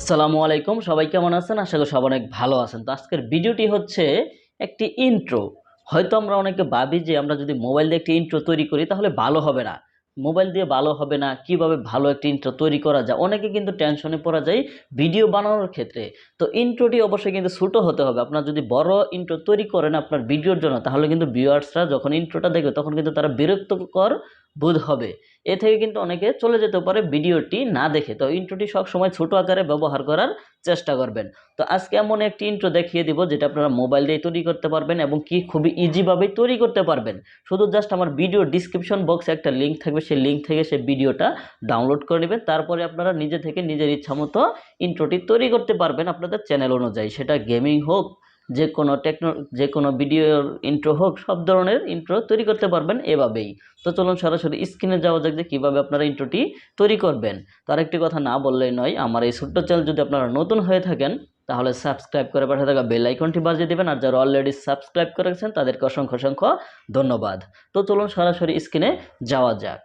আসসালামু আলাইকুম, সবাই কেমন আছেন? আশা করি সবাই অনেক ভালো আছেন। তো আজকের ভিডিওটি হচ্ছে একটি ইন্ট্রো। হয়তো আমরা অনেকে ভাবি যে আমরা যদি মোবাইল দিয়ে একটি ইন্ট্রো তৈরি করি তাহলে ভালো হবে না। মোবাইল দিয়ে ভালো হবে না, কিভাবে ভালো একটি ইন্ট্রো তৈরি করা যায়? অনেকে কিন্তু টেনশনে পড়া যায় ভিডিও বানানোর ক্ষেত্রে। তো ইন্ট্রোটি অবশ্যই কিন্তু ছোট হতে হবে। আপনার যদি বড় ইন্ট্রো তৈরি করেন আপনার ভিডিওর জন্য, তাহলে কিন্তু ভিউয়ার্সরা যখন ইন্ট্রোটা দেখবে তখন কিন্তু তারা বিরক্তকর বোধ হবে। এ থেকে কিন্তু অনেকে চলে যেতে পারে ভিডিওটি না দেখে। তো ইন্ট্রোটি সবসময় ছোট আকারে ব্যবহার করার চেষ্টা করবেন। তো আজকে এমন একটি ইন্ট্রো দেখিয়ে দিব যেটা আপনারা মোবাইল দিয়ে তৈরি করতে পারবেন এবং কি খুবই ইজিভাবে তৈরি করতে পারবেন। শুধু জাস্ট আমার ভিডিও ডিসক্রিপশন বক্সে একটা লিঙ্ক থাকবে, সেই লিঙ্ক থেকে সেই ভিডিওটা ডাউনলোড করে নেবেন। তারপরে আপনারা নিজে থেকে নিজের ইচ্ছা মতো ইন্ট্রোটি তৈরি করতে পারবেন আপনাদের চ্যানেল অনুযায়ী। সেটা গেমিং হোক, যে কোনো ভিডিওর ইন্ট্রো হোক, সব ধরনের ইন্ট্রো তৈরি করতে পারবেন এভাবেই। তো চলুন সরাসরি স্ক্রিনে যাওয়া যাক যে কীভাবে আপনারা ইন্ট্রোটি তৈরি করবেন। তার একটি কথা না বললেই নয়, আমার এই ছোট্ট চ্যানেল যদি আপনারা নতুন হয়ে থাকেন তাহলে সাবস্ক্রাইব করে পাশে থাকা বেল আইকনটি বাজিয়ে দেবেন। আর যারা অলরেডি সাবস্ক্রাইব করেছেন তাদেরকে অসংখ্য অসংখ্য ধন্যবাদ। তো চলুন সরাসরি স্ক্রিনে যাওয়া যাক।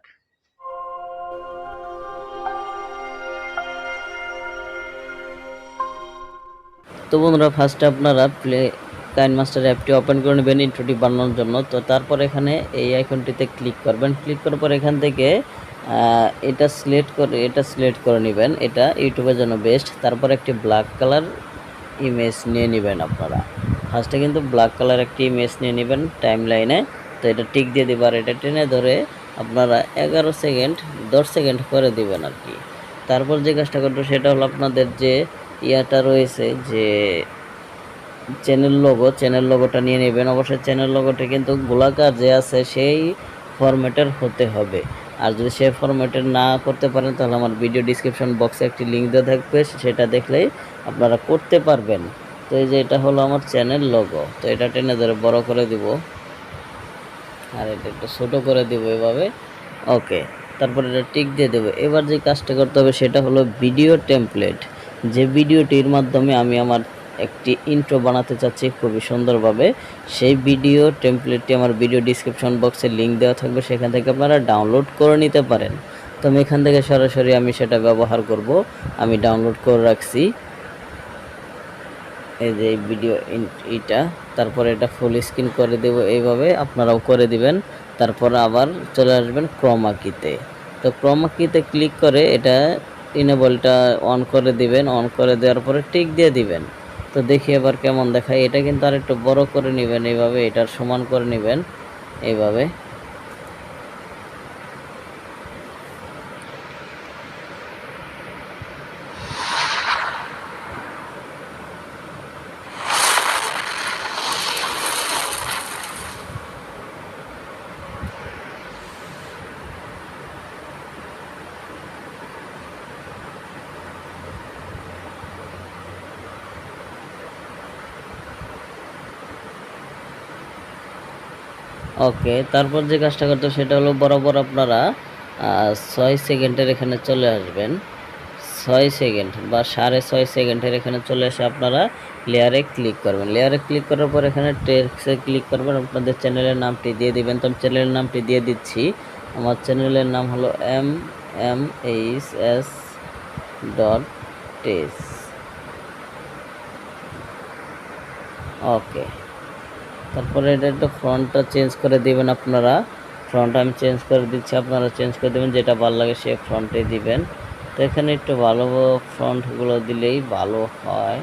তো বন্ধুরা, ফার্স্টে আপনারা কাইনমাস্টার অ্যাপটি ওপেন করে নেবেন ইন্ট্রোটি বানানোর জন্য। তো তারপর এখানে এই আইকনটিতে ক্লিক করবেন। ক্লিক করার পর এখান থেকে এটা সিলেক্ট করে নেবেন। এটা ইউটিউবের জন্য বেস্ট। তারপর একটি ব্ল্যাক কালার ইমেজ নিয়ে নেবেন আপনারা। ফার্স্টে কিন্তু ব্ল্যাক কালার একটি ইমেজ নিয়ে নেবেন টাইম লাইনে। তো এটা টিক দিয়ে দিবার, এটা টেনে ধরে আপনারা 11 সেকেন্ড 10 সেকেন্ড করে দিবেন আর কি। তারপর যে কাজটা করবো সেটা হলো আপনাদের যে ইয়াটা রয়েছে যে চ্যানেল লোগোটা নিয়ে নেবেন। অবশ্যই চ্যানেল লোগোটা কিন্তু গোলাকার যে আছে সেই ফরম্যাটের হতে হবে। আর যদি সে ফরম্যাটের না করতে পারেন তাহলে আমার ভিডিও ডিসক্রিপশন বক্সে একটি লিঙ্ক দেওয়া থাকবে, সেটা দেখলেই আপনারা করতে পারবেন। তো এই যে এটা হলো আমার চ্যানেল লোগো। তো এটা টেনে ধরে বড় করে দিব আর এটা একটু ছোটো করে দিব এভাবে। ওকে, তারপর এটা টিক দিয়ে দেবো। এবার যে কাজটা করতে হবে সেটা হলো ভিডিও টেমপ্লেট। যে ভিডিওটির মাধ্যমে আমি আমার একটি ইন্ট্রো বানাতে চাচ্ছি খুবই সুন্দরভাবে, সেই ভিডিও টেমপ্লেটটি আমার ভিডিও ডিসক্রিপশন বক্সে লিঙ্ক দেওয়া থাকবে, সেখান থেকে আপনারা ডাউনলোড করে নিতে পারেন। তো আমি এখান থেকে সরাসরি আমি সেটা ব্যবহার করব। আমি ডাউনলোড করে রাখছি এই যে ভিডিও এইটা। তারপরে এটা ফুল স্ক্রিন করে দেব, এইভাবে আপনারাও করে দিবেন। তারপর আবার চলে আসবেন ক্রোমা কিতে। তো ক্রোমা কিতে ক্লিক করে এটা ইনেবলটা অন করে দিবেন। অন করে দেওয়ার পরে টিক দিয়ে দিবেন। তো দেখি এবার কেমন দেখায়। এটা কিন্তু আর একটু বড় করে নেবেন, এইভাবে এটার সমান করে নেবেন এইভাবে। ওকে, তারপর যে কাজটা করতে সেটা হলো বরাবর আপনারা 6 সেকেন্ডের এখানে চলে আসবেন। 6 সেকেন্ড বা 6.5 সেকেন্ডের এখানে চলে এসে আপনারা লেয়ারে ক্লিক করবেন। লেয়ারে ক্লিক করার পর এখানে টেক্সটে ক্লিক করবেন। আপনাদের চ্যানেলের নামটি দিয়ে দিবেন। তো আমি চ্যানেলের নামটি দিয়ে দিচ্ছি। আমার চ্যানেলের নাম হলো mmhs.yt.business। ওকে, তারপরে এটা একটু ফ্রন্টটা চেঞ্জ করে দিবেন আপনারা। ফ্রন্ট আমি চেঞ্জ করে দিচ্ছি, আপনারা চেঞ্জ করে দেবেন, যেটা ভালো লাগে সে ফ্রন্টে দিবেন। তো এখানে একটু ভালো ফ্রন্টগুলো দিলেই ভালো হয়।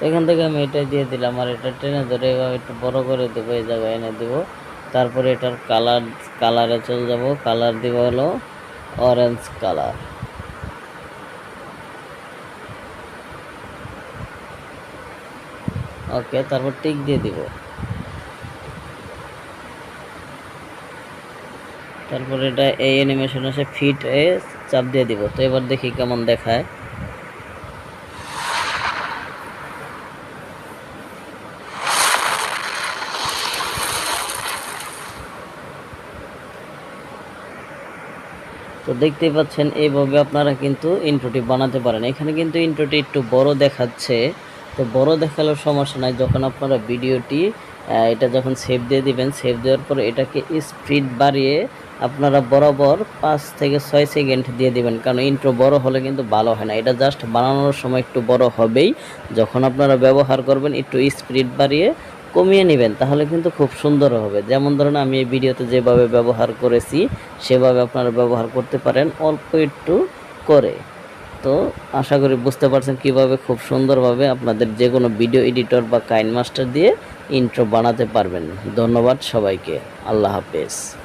এখান থেকে আমি এটা দিয়ে দিলাম আর এটা টেনে ধরে এভাবে একটু বড় করে দেবো, এই জায়গায় এনে দেবো। তারপরে এটার কালারে চলে যাব। কালার দিব হলো অরেঞ্জ কালার। ওকে, তারপর টিক দিয়ে দিব। তারপর এটা এই অ্যানিমেশন আছে ফিট এ চাপ দিয়ে দিব। তো এবার দেখি কেমন দেখায়। তো দেখতেই পাচ্ছেন এইভাবে আপনারা কিন্তু ইন্ট্রোটি বানাতে পারেন। এখানে কিন্তু ইন্ট্রোটি একটু বড় দেখাচ্ছে, তো বড় দেখালেও সমস্যা নাই। যখন আপনারা ভিডিওটি এটা যখন সেভ দিয়ে দিবেন, সেভ দেওয়ার পরে এটাকে স্পিড বাড়িয়ে আপনারা বরাবর 5 থেকে 6 সেকেন্ড দিয়ে দিবেন, কারণ ইন্ট্রো বড় হলে কিন্তু ভালো হয় না। এটা জাস্ট বানানোর সময় একটু বড় হবেই, যখন আপনারা ব্যবহার করবেন একটু স্পিড বাড়িয়ে কমিয়ে নেবেন, তাহলে কিন্তু খুব সুন্দর হবে। যেমন ধরুন আমি এই ভিডিওতে যেভাবে ব্যবহার করেছি সেভাবে আপনারা ব্যবহার করতে পারেন অল্প একটু করে। তো আশা করি বুঝতে পারছেন কিভাবে খুব সুন্দরভাবে আপনাদের যে কোনো ভিডিও এডিটর বা কাইনমাস্টার দিয়ে ইন্ট্রো বানাতে পারবেন। ধন্যবাদ সবাইকে। আল্লাহ হাফেজ।